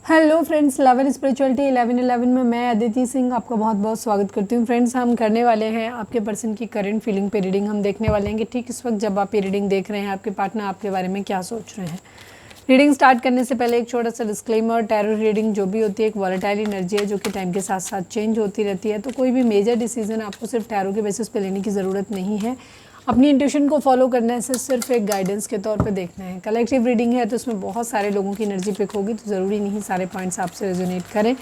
Hello friends, 11 spirituality 11 में मैं अदिति सिंह आपका बहुत बहुत स्वागत करती हूँ। फ्रेंड्स, हम करने वाले हैं आपके पर्सन की करंट फीलिंग पे रीडिंग। हम देखने वाले हैं कि ठीक इस वक्त जब आप ये रीडिंग देख रहे हैं आपके पार्टनर आपके बारे में क्या सोच रहे हैं। रीडिंग स्टार्ट करने से पहले एक छोटा सा डिस्क्लेमर, टैरो रीडिंग जो भी होती है एक वॉलेटाइल एनर्जी है जो कि टाइम के साथ साथ चेंज होती रहती है। तो कोई भी मेजर डिसीजन आपको सिर्फ टैरो के बेसिस पे लेने की ज़रूरत नहीं है। अपनी इंट्यूशन को फॉलो करना है, सिर्फ एक गाइडेंस के तौर पे देखना है। कलेक्टिव रीडिंग है तो उसमें बहुत सारे लोगों की एनर्जी पिक होगी, तो ज़रूरी नहीं सारे पॉइंट्स आपसे रेजोनेट करें।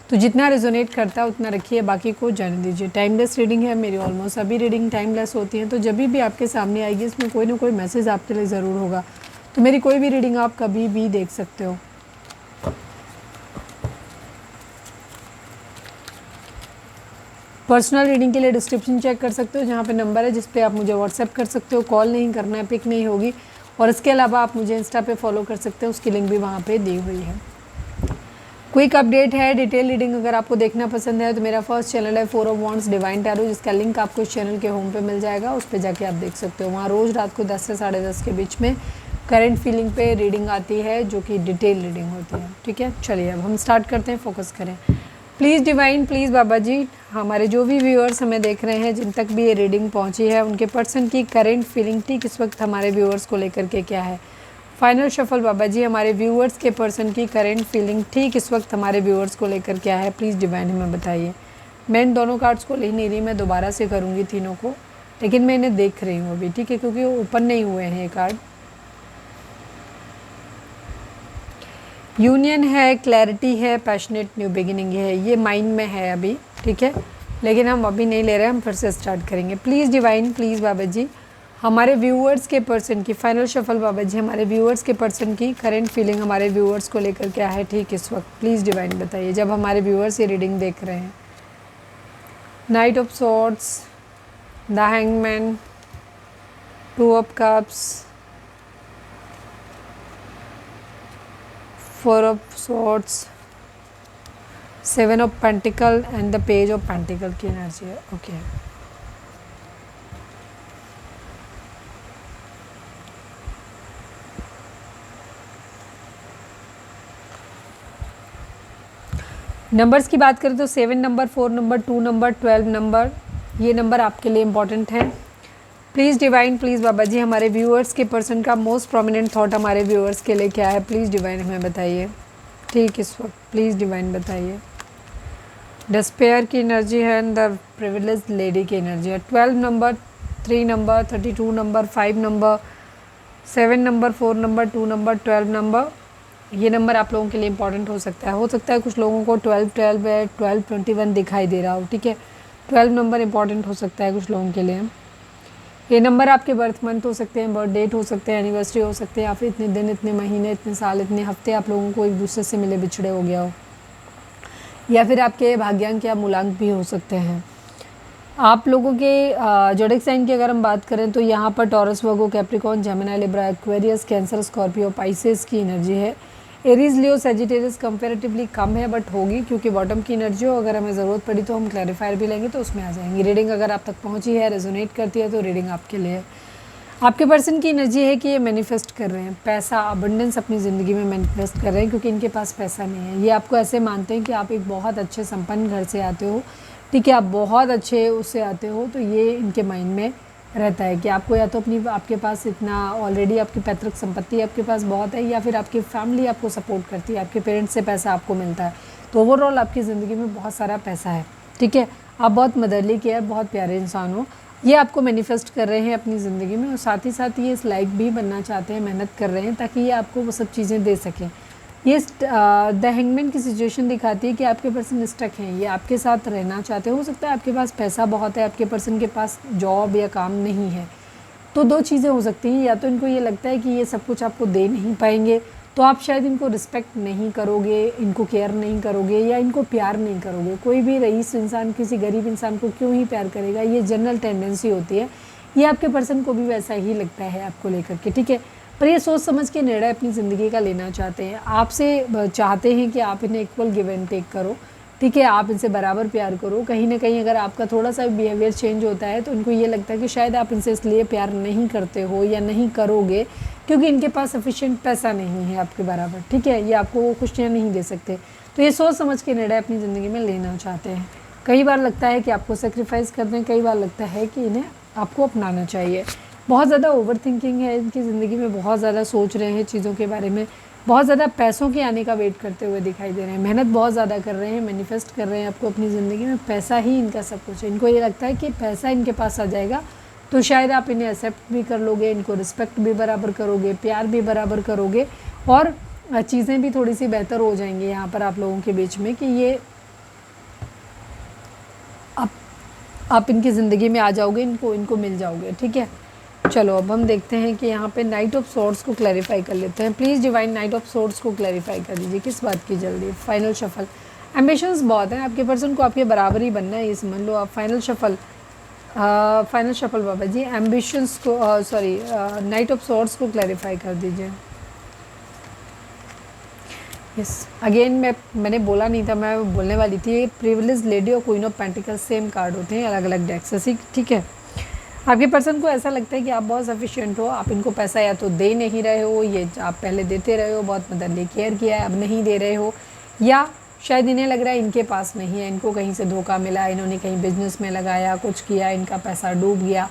तो जितना रेजोनेट करता है उतना रखिए, बाकी को जाने दीजिए। टाइमलेस रीडिंग है, मेरी ऑलमोस्ट सभी रीडिंग टाइमलेस होती हैं। तो जब भी आपके सामने आएगी इसमें कोई ना कोई मैसेज आपके लिए ज़रूर होगा। तो मेरी कोई भी रीडिंग आप कभी भी देख सकते हो। पर्सनल रीडिंग के लिए डिस्क्रिप्शन चेक कर सकते हो, जहाँ पे नंबर है जिस पे आप मुझे व्हाट्सएप कर सकते हो। कॉल नहीं करना है, पिक नहीं होगी। और इसके अलावा आप मुझे इंस्टा पे फॉलो कर सकते हो, उसकी लिंक भी वहाँ पे दी हुई है। क्विक अपडेट है, डिटेल रीडिंग अगर आपको देखना पसंद है तो मेरा फर्स्ट चैनल है 4 ऑफ वॉन्ड्स डिवाइन टैरो, जिसका लिंक आपको इस चैनल के होम पे मिल जाएगा। उस पर जाके आप देख सकते हो। वहाँ रोज़ रात को 10 से 10:30 के बीच में करंट फीलिंग पे रीडिंग आती है जो कि डिटेल रीडिंग होती है। ठीक है, चलिए अब हम स्टार्ट करते हैं, फोकस करें। प्लीज़ डिवाइन, प्लीज़ बाबा जी, हमारे जो भी व्यूअर्स हमें देख रहे हैं, जिन तक भी ये रीडिंग पहुंची है, उनके पर्सन की करंट फीलिंग ठीक इस वक्त हमारे व्यूअर्स को लेकर के क्या है। फाइनल शफल बाबा जी, हमारे व्यूअर्स के पर्सन की करंट फीलिंग ठीक इस वक्त हमारे व्यूअर्स को लेकर क्या है, प्लीज़ डिवाइन हमें बताइए। मैं इन दोनों कार्ड्स को ले नहीं रही, मैं दोबारा से करूँगी तीनों को, लेकिन मैं इन्हें देख रही हूँ अभी, ठीक है, क्योंकि ओपन नहीं हुए हैं ये कार्ड। यूनियन है, क्लैरिटी है, पैशनेट न्यू बिगिनिंग है, ये माइंड में है अभी, ठीक है, लेकिन हम अभी नहीं ले रहे, हम फिर से स्टार्ट करेंगे। प्लीज़ डिवाइन, प्लीज़ बाबा जी, हमारे व्यूअर्स के पर्सन की फाइनल शफल बाबा जी, हमारे व्यूअर्स के पर्सन की करंट फीलिंग हमारे व्यूअर्स को लेकर क्या है ठीक इस वक्त, प्लीज़ डिवाइन बताइए जब हमारे व्यूअर्स ये रीडिंग देख रहे हैं। Night of swords, the hangman, 2 of cups, 4 of swords, 7 of pentacle and the page of pentacle की एनर्जी है। ओके, नंबर्स की बात करें तो 7 नंबर, 4 नंबर, 2 नंबर, 12 नंबर, ये नंबर आपके लिए इम्पॉर्टेंट है। प्लीज़ डिवाइन, प्लीज़ बाबा जी, हमारे व्यूअर्स के पर्सन का मोस्ट प्रोमिनेंट थॉट हमारे व्यूअर्स के लिए क्या है, प्लीज़ डिवाइन हमें बताइए ठीक इस वक्त, प्लीज़ डिवाइन बताइए। डिस्पेयर की एनर्जी है एंड द प्रिविलेज लेडी की एनर्जी है। 12 number, 3 number, 32 number, 5 number, 7 number, 4 number, 2 number, 12 number, ये नंबर आप लोगों के लिए इंपॉर्टेंट हो सकता है कुछ लोगों को 12 है, 12 21 दिखाई दे रहा हो, ठीक है। 12 नंबर इंपॉर्टेंट हो सकता है कुछ लोगों के लिए। ये नंबर आपके बर्थ मंथ हो सकते हैं, बर्थ डेट हो सकते हैं, एनिवर्सरी हो सकते हैं, या फिर इतने दिन, इतने महीने, इतने साल, इतने हफ्ते आप लोगों को एक दूसरे से मिले बिछड़े हो गया हो, या फिर आपके भाग्यांक या मूलांक भी हो सकते हैं। आप लोगों के जोडिक साइन की अगर हम बात करें तो यहाँ पर Taurus, Virgo, Capricorn, Gemini, Libra, Aquarius, Cancer, Scorpio, Pisces की एनर्जी है। एरीज, लियो, सजिटेरियस कंपैरेटिवली कम है, बट होगी क्योंकि बॉटम की एनर्जी हो। अगर हमें ज़रूरत पड़ी तो हम क्लैरिफायर भी लेंगे तो उसमें आ जाएंगी। रीडिंग अगर आप तक पहुँची है, रेजोनेट करती है, तो रीडिंग आपके लिए है। आपके पर्सन की एनर्जी है कि ये मैनिफेस्ट कर रहे हैं पैसा, अबंडेंस अपनी ज़िंदगी में मैनिफेस्ट कर रहे हैं, क्योंकि इनके पास पैसा नहीं है। ये आपको ऐसे मानते हैं कि आप एक बहुत अच्छे संपन्न घर से आते हो, ठीक है, आप बहुत अच्छे उससे आते हो, तो ये इनके माइंड में रहता है कि आपको या तो आपके पास इतना ऑलरेडी आपकी पैतृक संपत्ति आपके पास बहुत है, या फिर आपकी फैमिली आपको सपोर्ट करती है, आपके पेरेंट्स से पैसा आपको मिलता है, तो ओवरऑल आपकी ज़िंदगी में बहुत सारा पैसा है, ठीक है। आप बहुत मदरली केयर, बहुत प्यारे इंसान हो, ये आपको मैनिफेस्ट कर रहे हैं अपनी ज़िंदगी में, और साथ ही साथ ये इस लायक भी बनना चाहते हैं, मेहनत कर रहे हैं ताकि ये आपको वो सब चीज़ें दे सकें। ये द हैंगमैन की सिचुएशन दिखाती है कि आपके पर्सन स्टक हैं, ये आपके साथ रहना चाहते हो सकता है आपके पास पैसा बहुत है, आपके पर्सन के पास जॉब या काम नहीं है, तो 2 चीज़ें हो सकती हैं। या तो इनको ये लगता है कि ये सब कुछ आपको दे नहीं पाएंगे, तो आप शायद इनको रिस्पेक्ट नहीं करोगे, इनको केयर नहीं करोगे, या इनको प्यार नहीं करोगे। कोई भी रईस इंसान किसी गरीब इंसान को क्यों ही प्यार करेगा, ये जनरल टेंडेंसी होती है। ये आपके पर्सन को भी वैसा ही लगता है आपको लेकर के, ठीक है। पर ये सोच समझ के निर्णय अपनी ज़िंदगी का लेना चाहते हैं, आपसे चाहते हैं कि आप इन्हें इक्वल गिव एंड टेक करो, ठीक है, आप इनसे बराबर प्यार करो। कहीं ना कहीं अगर आपका थोड़ा सा बिहेवियर चेंज होता है तो इनको ये लगता है कि शायद आप इनसे इसलिए प्यार नहीं करते हो या नहीं करोगे क्योंकि इनके पास सफिशिएंट पैसा नहीं है आपके बराबर। ठीक है, ये आपको वो खुशियाँ नहीं दे सकते, तो ये सोच समझ के निर्णय अपनी ज़िंदगी में लेना चाहते हैं। कई बार लगता है कि आपको सेक्रीफाइस कर दें, कई बार लगता है कि इन्हें आपको अपनाना चाहिए। बहुत ज़्यादा ओवर थिंकिंग है इनकी ज़िंदगी में, बहुत ज़्यादा सोच रहे हैं चीज़ों के बारे में, बहुत ज़्यादा पैसों के आने का वेट करते हुए दिखाई दे रहे हैं, मेहनत बहुत ज़्यादा कर रहे हैं, मैनिफेस्ट कर रहे हैं आपको अपनी ज़िंदगी में। पैसा ही इनका सब कुछ है। इनको ये लगता है कि पैसा इनके पास आ जाएगा तो शायद आप इन्हें एक्सेप्ट भी कर लोगे, इनको रिस्पेक्ट भी बराबर करोगे, प्यार भी बराबर करोगे और चीज़ें भी थोड़ी सी बेहतर हो जाएंगी यहाँ पर आप लोगों के बीच में कि ये आप इनकी ज़िंदगी में आ जाओगे, इनको मिल जाओगे। ठीक है, चलो अब हम देखते हैं कि यहाँ पे नाइट ऑफ सोर्ड्स को क्लैरिफाई कर लेते हैं। Please divine night of swords को क्लैरिफाई कर दीजिए, किस बात की जल्दी। फाइनल शफल, एम्बिशंस बहुत हैं आपके पर्सन को, आपके बराबर ही बनना है ये समझ लो आप। फाइनल शफल बाबा जी, एम्बिशंस को सॉरी नाइट ऑफ सोर्ड्स को क्लैरिफाई कर दीजिए। यस, अगेन मैंने बोला नहीं था, मैं बोलने वाली थी। प्रिविलेज लेडी और queen of pentacles same card होते हैं, अलग अलग डेक से। ठीक है, आपके पर्सन को ऐसा लगता है कि आप बहुत सफिशिएंट हो, आप इनको पैसा या तो दे नहीं रहे हो, ये आप पहले देते रहे हो, बहुत मदरली केयर किया है, अब नहीं दे रहे हो, या शायद इन्हें लग रहा है इनके पास नहीं है, इनको कहीं से धोखा मिला, इन्होंने कहीं बिजनेस में लगाया, कुछ किया, इनका पैसा डूब गया,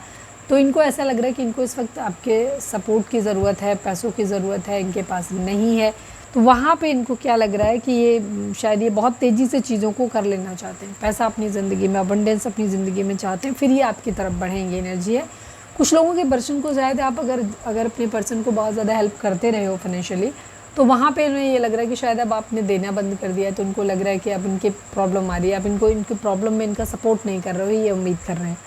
तो इनको ऐसा लग रहा है कि इनको इस वक्त आपके सपोर्ट की ज़रूरत है, पैसों की ज़रूरत है, इनके पास नहीं है। तो वहाँ पे इनको क्या लग रहा है कि ये शायद ये बहुत तेज़ी से चीज़ों को कर लेना चाहते हैं, पैसा अपनी ज़िंदगी में, अबंडेंस अपनी ज़िंदगी में चाहते हैं, फिर ये आपकी तरफ बढ़ेंगे। एनर्जी है कुछ लोगों के पर्सन को, शायद आप अगर अपने पर्सन को बहुत ज़्यादा हेल्प करते रहे हो फाइनेंशियली, तो वहाँ पे उन्हें ये लग रहा है कि शायद अब आपने देना बंद कर दिया है, तो उनको लग रहा है कि अब इनकी प्रॉब्लम आ रही है, अब इनकी प्रॉब्लम में इनका सपोर्ट नहीं कर रहे हो, ये उम्मीद कर रहे हैं।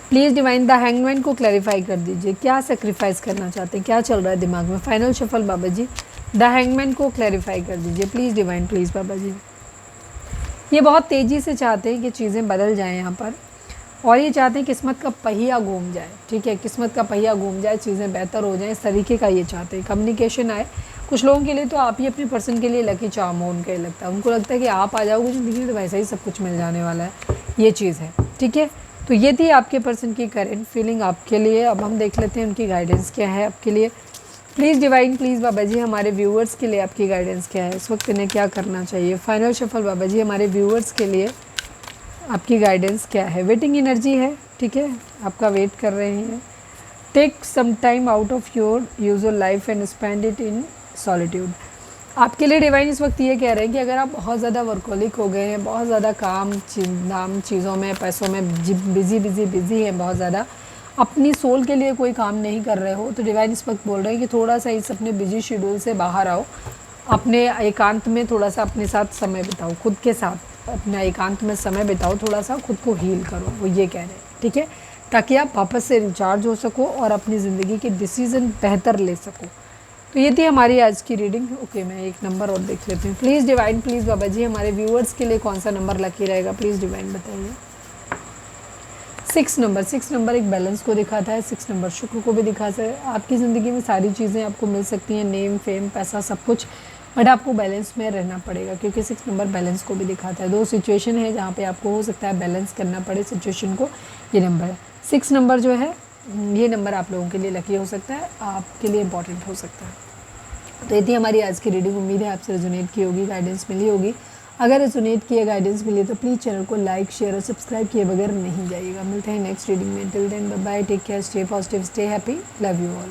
प्लीज़ डिवाइन द हैंगमैन को क्लैरिफाई कर दीजिए, क्या सेक्रीफाइस करना चाहते हैं, क्या चल रहा है दिमाग में। Final shuffle Baba ji, the hangman को क्लैरिफाई कर दीजिए please divine, please Baba ji. ये बहुत तेज़ी से चाहते हैं कि चीज़ें बदल जाएं यहाँ पर, और ये चाहते हैं किस्मत का पहिया घूम जाए। ठीक है, किस्मत का पहिया घूम जाए, चीज़ें बेहतर हो जाएं, इस तरीके का ये चाहते हैं। कम्युनिकेशन आए कुछ लोगों के लिए, तो आप ही अपने पर्सन के लिए लकी चार्म हो, उनका लगता है, उनको लगता है कि आप आ जाओगे ज़िंदगी में तो वैसा ही सब कुछ मिल जाने वाला है, ये चीज़ है। ठीक है, तो ये थी आपके पर्सन की करेंट फीलिंग आपके लिए। अब हम देख लेते हैं उनकी गाइडेंस क्या है आपके लिए। प्लीज़ डिवाइन, प्लीज़ बाबा जी, हमारे व्यूअर्स के लिए आपकी गाइडेंस क्या है, इस वक्त इन्हें क्या करना चाहिए। फाइनल शफल बाबा जी, हमारे व्यूअर्स के लिए आपकी गाइडेंस क्या है। वेटिंग एनर्जी है, ठीक है, आपका वेट कर रहे हैं। Take some time out of your usual life and spend it in solitude. आपके लिए डिवाइन इस वक्त ये कह रहे हैं कि अगर आप बहुत ज़्यादा वर्कोलिक हो गए हैं, बहुत ज़्यादा काम चीज़ों में, पैसों में बिजी हैं, बहुत ज़्यादा अपनी सोल के लिए कोई काम नहीं कर रहे हो, तो डिवाइन इस वक्त बोल रहे हैं कि थोड़ा सा इस अपने बिजी शेड्यूल से बाहर आओ, अपने एकांत में थोड़ा सा अपने साथ समय बिताओ, खुद के साथ अपना एकांत में समय बिताओ, थोड़ा सा खुद को हील करो, वो ये कह रहे हैं। ठीक है, ताकि आप वापस से रिचार्ज हो सको और अपनी ज़िंदगी के डिसीज़न बेहतर ले सको। तो ये थी हमारी आज की रीडिंग। ओके, मैं एक नंबर और देख लेती हूँ। प्लीज़ डिवाइन, प्लीज़ बाबा जी, हमारे व्यूअर्स के लिए कौन सा नंबर लकी रहेगा, प्लीज़ डिवाइन बताइए। 6 नंबर एक बैलेंस को दिखाता है, 6 नंबर शुक्र को भी दिखाता है। आपकी ज़िंदगी में सारी चीज़ें आपको मिल सकती हैं, नेम, फेम, पैसा, सब कुछ, बट आपको बैलेंस में रहना पड़ेगा, क्योंकि 6 नंबर बैलेंस को भी दिखाता है। 2 सिचुएशन है जहाँ पे आपको हो सकता है बैलेंस करना पड़े सिचुएशन को, ये नंबर है। 6 नंबर जो है, ये नंबर आप लोगों के लिए लकी हो सकता है, आपके लिए इंपॉर्टेंट हो सकता है। तो ये थी हमारी आज की रीडिंग। उम्मीद है आपसे रेजोनेट की होगी, गाइडेंस मिली होगी। अगर रेजोनेट किया, गाइडेंस मिली, तो प्लीज़ चैनल को लाइक, शेयर और सब्सक्राइब किए बगैर नहीं जाइएगा। मिलते हैं नेक्स्ट रीडिंग में। Till then bye bye, take care, stay positive, stay happy, love you all.